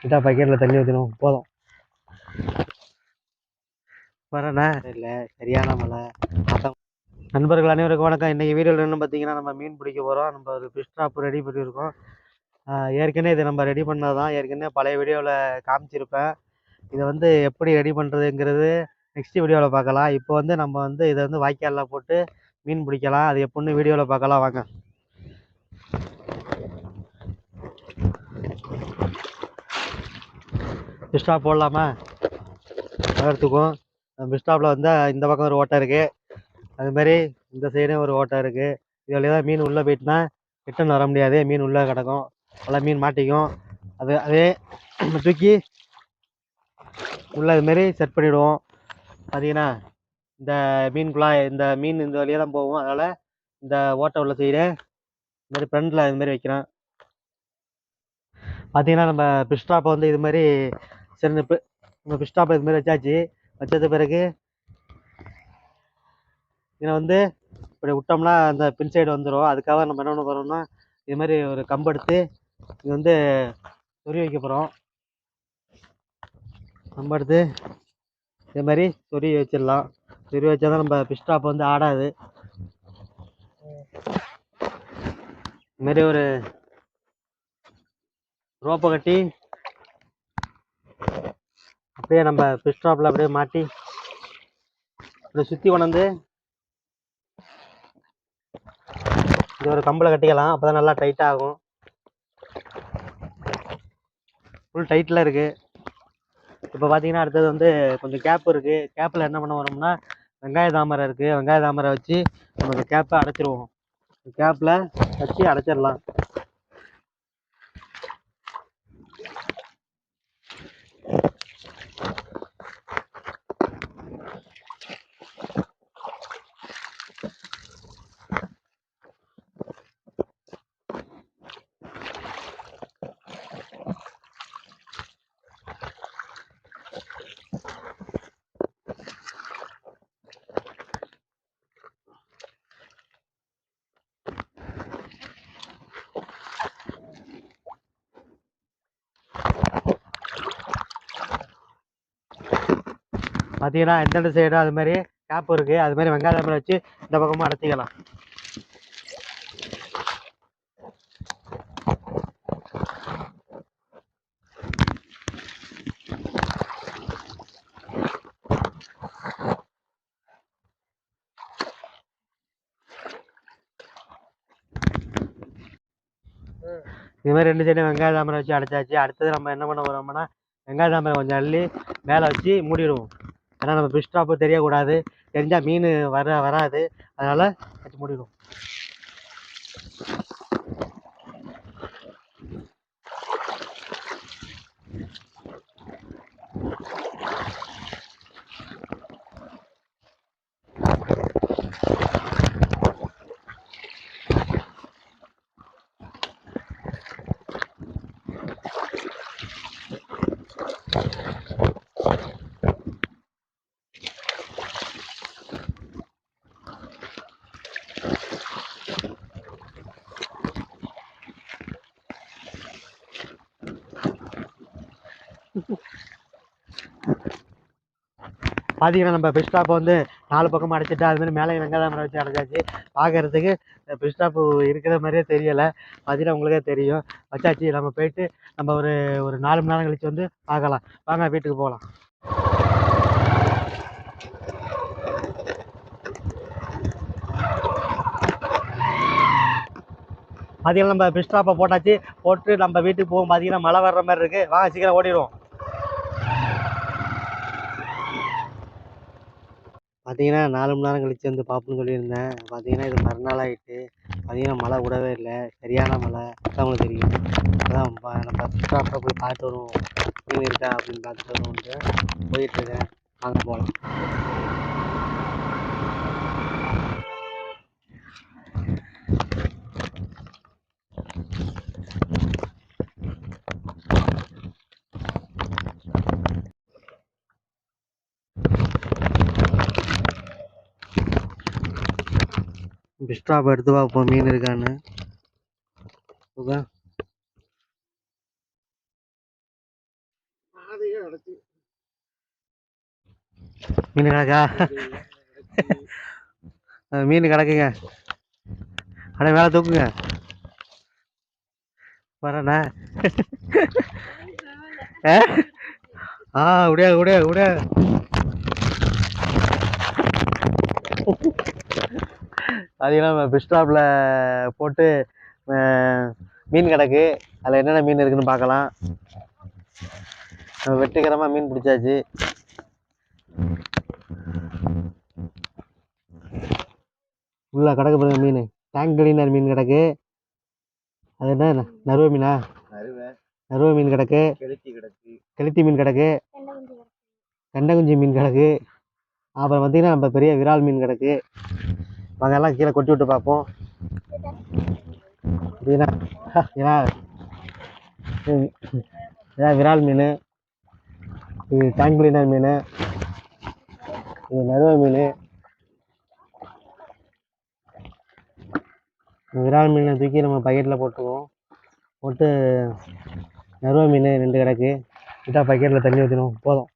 கிட்டா பக்கெட்டில் தண்ணி ஊற்றணும் போதும். வரண்ணா இல்லை சரியான மழை. நண்பர்கள் அனைவருக்கும் வணக்கம். இன்றைக்கி வீடியோவில் என்ன பார்த்தீங்கன்னா, நம்ம மீன் பிடிக்க போகிறோம். நம்ம ஒரு ஃபிஷ் ட்ராப் ரெடி பண்ணியிருக்கோம். ஏற்கனவே இதை நம்ம ரெடி பண்ணது தான். ஏற்கனவே பழைய வீடியோவில் காமிச்சிருப்பேன். இதை வந்து எப்படி ரெடி பண்ணுறதுங்கிறது நெக்ஸ்ட் வீடியோவில் பார்க்கலாம். இப்போ வந்து நம்ம வந்து இதை வந்து வாய்க்காலில் போட்டு மீன் பிடிக்கலாம். அது எப்படின்னு வீடியோவில் பார்க்கலாம் வாங்க. ஃபிஷ் ட்ராப் போடலாமா? நகரத்துக்கும் ஃபிஷ் ட்ராப்பில் வந்து இந்த பக்கம் ஒரு ஓட்டை இருக்குது, அதுமாரி இந்த சைடும் ஒரு ஓட்டை இருக்குது. இது வழியாக தான் மீன் உள்ளே போயிட்டுனா ரிட்டன் வர முடியாது. மீன் உள்ளே கிடக்கும், நல்லா மீன் மாட்டிக்கும். அதே தூக்கி உள்ளே இதுமாரி செட் பண்ணிவிடுவோம். பார்த்தீங்கன்னா இந்த மீனுக்குள்ளாம் இந்த மீன் இந்த வழியாக தான் போகும். அதனால் இந்த ஓட்டை உள்ள சைடு இதுமாரி ஃப்ரண்டில் இதுமாரி வைக்கிறேன். பார்த்தீங்கன்னா நம்ம ஃபிஷ் ட்ராப்பை வந்து இதுமாரி சரி நம்ம ஃபிஷ் ட்ராப்பை இதுமாரி வச்சாச்சு. வச்சது பிறகு இதை வந்து இப்படி விட்டோம்னா அந்த பின் சைடு வந்துடும். அதுக்காக நம்ம என்ன பண்ண போகிறோம்னா, இது மாதிரி ஒரு கம்பு எடுத்து இது வந்து சொறி வைக்க போகிறோம். கம்பு எடுத்து இது மாதிரி சொறி வச்சிடலாம். சொறி வச்சா தான் நம்ம ஃபிஷ் ட்ராப் வந்து ஆடாது. இதுமாரி ஒரு ரோப்பை கட்டி அப்படியே நம்ம ஃபிஷ் ட்ராப்பில் அப்படியே மாட்டி இப்படி சுற்றி கொண்டாந்து இது ஒரு கம்பில் கட்டிக்கலாம். அப்போ தான் நல்லா டைட்டாக ஆகும். ஃபுல் டைட்டில் இருக்குது. இப்போ பார்த்தீங்கன்னா அடுத்தது வந்து கொஞ்சம் கேப் இருக்குது. கேப்பில் என்ன பண்ண வரோம்னா, வெங்காய தாமரை இருக்குது. வெங்காய தாமரை வச்சு நம்ம இந்த கேப்பை அடைச்சிருவோம். கேப்பில் வச்சு அடைச்சிடலாம். பார்த்தீங்கன்னா எந்தெந்த சைடும் அது மாதிரி கேப் இருக்குது. அது மாதிரி வெங்காய தாமரை வச்சு இந்த பக்கமும் அடைச்சிக்கலாம். இது மாதிரி 2 சைடும் வெங்காய தாமரை வச்சு அடைச்சாச்சு. அடுத்தது நம்ம என்ன பண்ண போகிறோம்னா, வெங்காய தாமரை கொஞ்சம் அள்ளி மேலே வச்சு மூடிடுவோம். ஏன்னா நம்ம ஃபிஷ் ட்ராப்பு தெரியக்கூடாது. தெரிஞ்சால் மீன் வராது. அதனால் வச்சு மூடிடுவோம். பார்த்தீங்கன்னா நம்ம ஃபிஷ் ட்ராப்பை வந்து 4 பக்கமும் அடைச்சிட்டு அது மாதிரி மேலே வெங்காய தாமரை வச்சு அடைச்சாச்சு. பார்க்கறதுக்கு ஃபிஷ் ட்ராப்பு இருக்கிற மாதிரியே தெரியலை. பார்த்தீங்கன்னா உங்களுக்கே தெரியும். வச்சாச்சு. நம்ம போயிட்டு நம்ம ஒரு 4 மணி நேரம் கழிச்சு வந்து பார்க்கலாம். வாங்க வீட்டுக்கு போகலாம். பார்த்தீங்கன்னா நம்ம ஃபிஷ் ட்ராப்பை போட்டாச்சு. போட்டு நம்ம வீட்டுக்கு போகும். பார்த்தீங்கன்னா மழை வர்ற மாதிரி இருக்குது. வாங்க சீக்கிரம் ஓடிடுவோம். பார்த்தீங்கன்னா 4 மணி நேரம் கழிச்சு வந்து பார்ப்போம்னு சொல்லியிருந்தேன். பார்த்தீங்கன்னா இது மறுநாள் ஆகிட்டு. பார்த்தீங்கன்னா மழை விடவே இல்லை. சரியான மழை. அவங்களுக்கு தெரியும். அதான் நம்ம ஃபிஷ் ட்ராப்பை போய் பார்த்து வருவோம். மீன் இருக்கா அப்படின்னு பார்த்துட்டு வருவோம்ட்டு போயிட்டுருக்கேன். வாங்க போகலாம். ஃபிஷ் ட்ராப் எடுத்து பார்ப்போம் மீன் இருக்கான்னு. ஓகே. மீன் கிடக்கா? மீன் கிடக்குங்க. அண்ணா மேலே தூக்குங்க. வரண்ணா. விடியா விடியா விடியா. பார்த்தீங்கன்னா நம்ம ஃபிஷ் ஸ்டாப்பில் போட்டு மீன் கிடக்கு. அதில் என்னென்ன மீன் இருக்குன்னு பார்க்கலாம். நம்ம வெற்றிகரமாக மீன் பிடிச்சாச்சு. உள்ள கிடக்கு பாருங்க மீன். டேங்க் கிளீனர் மீன் கிடக்கு. அது என்ன நறுவ மீனா? நறுவ மீன் கிடக்கு. கெளுத்தி மீன் கிடக்கு. கெண்டை மீன் கிடக்கு. அப்புறம் பார்த்தீங்கன்னா நம்ம பெரிய விரால் மீன் கிடக்கு. வாங்க எல்லாம் கீழே கொட்டி விட்டு பார்ப்போம். இதான் விரால் மீன். இது டேங்க் கிளீனர் மீன். இது நறுவ மீன். விரால் மீனை தூக்கி நம்ம பக்கெட்டில் போட்டுருவோம். போட்டு நறுவ மீன் 2 கிடக்கு. விட்டா பக்கெட்டில் தண்ணி ஊற்றணும் போதும்.